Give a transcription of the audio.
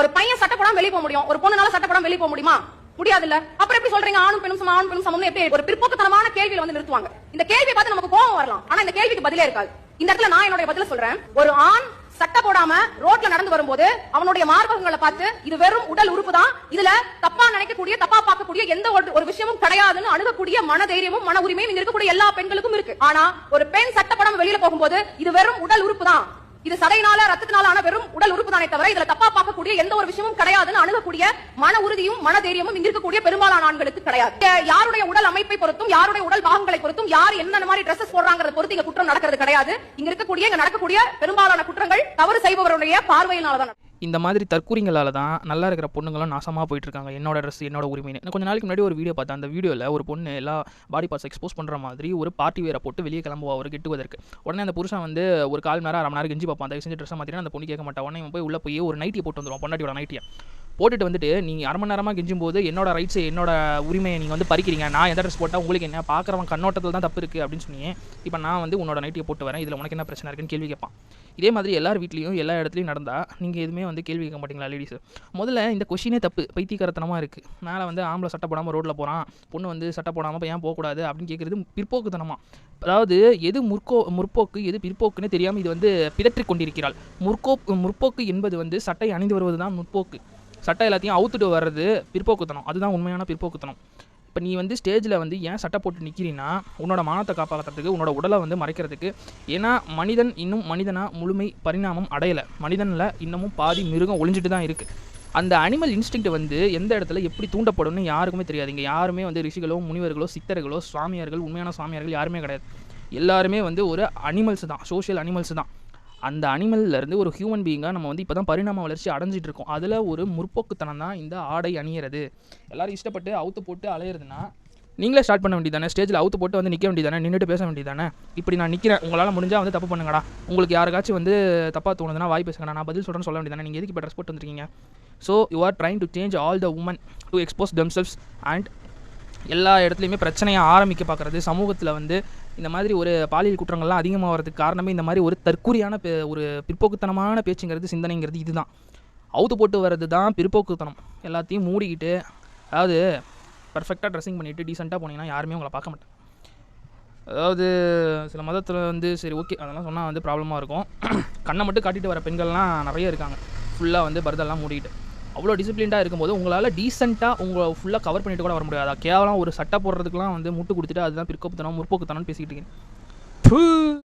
ஒரு பையன் சட்டை போடாம வெளிய போக முடியும், ஒரு பொண்ணுனால சட்டை போடாம வெளிய போக முடியுமா? முடியாது இல்ல. அப்புறம் எப்படி சொல்றீங்க ஆணும் பெண்ணும் சமம், ஆணும் பெண்ணும் சமம்னு எப்படி ஒரு பிற்போக்குத்தனமான கேள்வியில வந்து நிறுத்துவாங்க. இந்த கேள்வியை பார்த்து நமக்கு கோபம் வரலாம், ஆனா இந்த கேள்விக்கு பதிலே இருக்காது. இந்த இடத்துல நான் என்னோட பதில சொல்றேன். ஒரு ஆண் சட்டை போடாம ரோட்ல நடந்து வரும்போது அவனுடைய மார்பகங்களை பார்த்து இது வெறும் உடல் உறுப்பு தான், இதுல தப்பா நினைக்கக்கூடிய தப்பா பார்க்கக்கூடிய எந்த ஒரு விஷயமும் கிடையாதுன்னு அணுகக்கூடிய மன தைரியமும் மன உரிமையும் இங்க இருக்கக்கூடிய எல்லா பெண்களுக்கும் இருக்கு. ஆனா ஒரு பெண் சட்டை போடாம வெளியில போகும்போது இது வெறும் உடல் உறுப்பு தான், இது சதையினால ரத்தத்தினால ஆன வெறும் உடல் உறுப்பு தானே தவிர இதுல தப்பா பார்க்கக்கூடிய எந்த ஒரு விஷயமும் கிடையாதுன்னு அணுகக்கூடிய மன உறுதியும் மன தைரியமும் இங்க இருக்கக்கூடிய பெரும்பாலான ஆண்களுக்கு கிடையாது. யாருடைய உடல் அமைப்பை பொறுத்தும் யாருடைய உடல் பாகங்களை பொறுத்தும் யார் என்ன மாதிரி ட்ரெஸ்ஸஸ் போடுறாங்கறத பொறுத்து இங்க குற்றம் நடக்கிறது கிடையாது. இங்க இருக்கக்கூடிய இங்க நடக்கக்கூடிய பெரும்பாலான குற்றங்கள் தவறு செய்பவருடைய பார்வையினால தான். இந்த மாதிரி தற்கூரிங்களால தான் நல்லா இருக்கிற பொண்ணுங்களும் நாசமாக போயிட்டு இருக்காங்க. என்னோட ட்ரெஸ் என்னோட உரிமைன்னு. நான் கொஞ்ச நாளைக்கு முன்னாடி ஒரு வீடியோ பார்த்தேன். அந்த வீடியோவில் ஒரு பொண்ணு எல்லா பாடி பார்ட்ஸ் எக்ஸ்போஸ் பண்ணுற மாதிரி ஒரு பார்ட்டி வேரை போட்டு வெளியே கிளம்புவா ஒரு கெட்டுவதற்கு. உடனே அந்த புருஷன் வந்து ஒரு 1/4 மணி நேரம் 1/2 மணி நேரம் கெஞ்சி பார்ப்பான், தயவு செஞ்சு ட்ரெஸ்ஸை மாற்றினா அந்த பொண்ணு கேட்க மாட்டா. உடனே போய் உள்ளே போய் ஒரு நைட்டியை போட்டு வந்துடுவான், பொண்டாட்டியோட நைட்டியை போட்டுட்டு வந்துட்டு நீங்கள் 1/2 மணி நேரமாக கெஞ்சும் போது என்னோட ரைட்ஸை என்னோட உரிமையை நீங்கள் வந்து பறிக்கிறீங்க, நான் எந்த ட்ரெஸ் போட்டால் உங்களுக்கு என்ன, பார்க்குறவன் கண்ணோட்டத்தில் தான் தப்பு இருக்குது அப்படின்னு சொன்னீங்க, இப்போ நான் வந்து உன்னோட நைட்டியை போட்டு வரேன், இதில் உனக்கு என்ன பிரச்சனை இருக்குன்னு கேள்வி கேட்பான். இதே மாதிரி எல்லார் வீட்லேயும் எல்லா இடத்துலையும் நடந்தால் நீங்கள் எதுவுமே வந்து கேள்வி கேட்க மாட்டீங்களா லேடிஸ்? முதல்ல இந்த கொஷினே தப்பு, பைத்தியக்காரத்தனமாக இருக்குது. மேலே வந்து ஆம்பளை சட்டை போடாமல் ரோட்டில் போகிறான், பொண்ணு வந்து சட்டை போடாமல் இப்போ ஏன் போகக்கூடாது அப்படின்னு கேட்குறது பிற்போக்குத்தனமாக. அதாவது எது முற்போக்கு எது பிற்போக்குன்னு தெரியாமல் இது வந்து பிதற்றிக் கொண்டிருக்கிறாள். முற்போக்கு என்பது வந்து சட்டை அணிந்து வருவது தான் முற்போக்கு. சட்டை எல்லாத்தையும் அவுத்துட்டு வர்றது பிற்போக்குத்தனம், அதுதான் உண்மையான பிற்போக்குத்தனம். இப்போ நீ வந்து ஸ்டேஜில் வந்து ஏன் சட்டை போட்டு நிற்கிறீன்னா உன்னோட மானத்தை காப்பாற்றுறதுக்கு, உன்னோட உடலை வந்து மறைக்கிறதுக்கு. ஏன்னா மனிதன் இன்னும் மனிதனாக முழுமை பரிணாமம் அடையலை. மனிதனில் இன்னமும் பாதி மிருகம் ஒளிஞ்சிட்டு தான் இருக்குது. அந்த அனிமல் இன்ஸ்டிங்க்ட் வந்து எந்த இடத்துல எப்படி தூண்டப்படும்னு யாருக்குமே தெரியாது. இங்கே யாருமே வந்து ரிஷிகளோ முனிவர்களோ சித்தர்களோ சுவாமியார்கள் உண்மையான சுவாமியார்கள் யாருமே கிடையாது. எல்லாருமே வந்து ஒரு அனிமல்ஸ் தான், சோஷியல் அனிமல்ஸ் தான். அந்த அனிமல்லேருந்து ஒரு ஹியூமன் பீயிங்காக நம்ம வந்து இப்போ தான் பரிணாம வளர்ச்சி அடைஞ்சிட்டு இருக்கோம். அதில் ஒரு முற்போக்குத்தனம் தான் இந்த ஆடை அணியிறது. எல்லோரும் இஷ்டப்பட்டு அவுத்து போட்டு அலையிறதுனா நீங்களே ஸ்டார்ட் பண்ண வேண்டியதானே? ஸ்டேஜில் அவுத்து போட்டு வந்து நிற்க வேண்டியதானே, நின்றுட்டு பேச வேண்டியதானே? இப்படி நான் நிற்கிறேன், உங்களால் முடிஞ்சால் வந்து தப்பு பண்ணுங்கடா, உங்களுக்கு யாருக்காச்சும் வந்து தப்பாக தோணுதுன்னா வாய் பேசுங்கடா, நான் பதில் சொல்கிறேன்னு சொல்ல வேண்டியதானே? நீங்கள் எதுக்கு இப்போ ட்ரெஸ் போட்டு வந்துருக்கீங்க? So you are trying to change all the women to expose themselves and எல்லா இடத்துலையுமே பிரச்சனையை ஆரம்பிக்க பார்க்குறது. சமூகத்தில் வந்து இந்த மாதிரி ஒரு பாலியல் குற்றங்கள்லாம் அதிகமாகிறதுக்கு காரணமே இந்த மாதிரி ஒரு தற்கூரியான ஒரு பிற்போக்குத்தனமான பேச்சுங்கிறது சிந்தனைங்கிறது இதுதான். அவுத்து போட்டு வர்றது தான் பிற்போக்குத்தனம். எல்லாத்தையும் மூடிக்கிட்டு, அதாவது பர்ஃபெக்டாக ட்ரெஸ்ஸிங் பண்ணிவிட்டு டீசெண்டாக போனீங்கன்னா யாருமே உங்களை பார்க்க மாட்டாங்க. அதாவது சில மதத்தில் வந்து சரி ஓகே அதெல்லாம் சொன்னால் வந்து ப்ராப்ளமாக இருக்கும். கண்ணை மட்டும் காட்டிட்டு வர பெண்கள்லாம் நிறைய இருக்காங்க, ஃபுல்லாக வந்து பரதெல்லாம் மூடிக்கிட்டு. அவ்வளோ டிசிப்ளின்டாக இருக்கும்போது உங்களால் டீசெண்டாக உங்களை ஃபுல்லாக கவர் பண்ணிட்டு கூட வர முடியாதா? கேவலம் ஒரு சட்டை போடுறதுக்குலாம் வந்து முட்டு கொடுத்துட்டு அதுதான் பிற்போக்குத்தனம் முற்போக்குத்தனம்னு பேசிக்கிட்டு இருக்கேன்.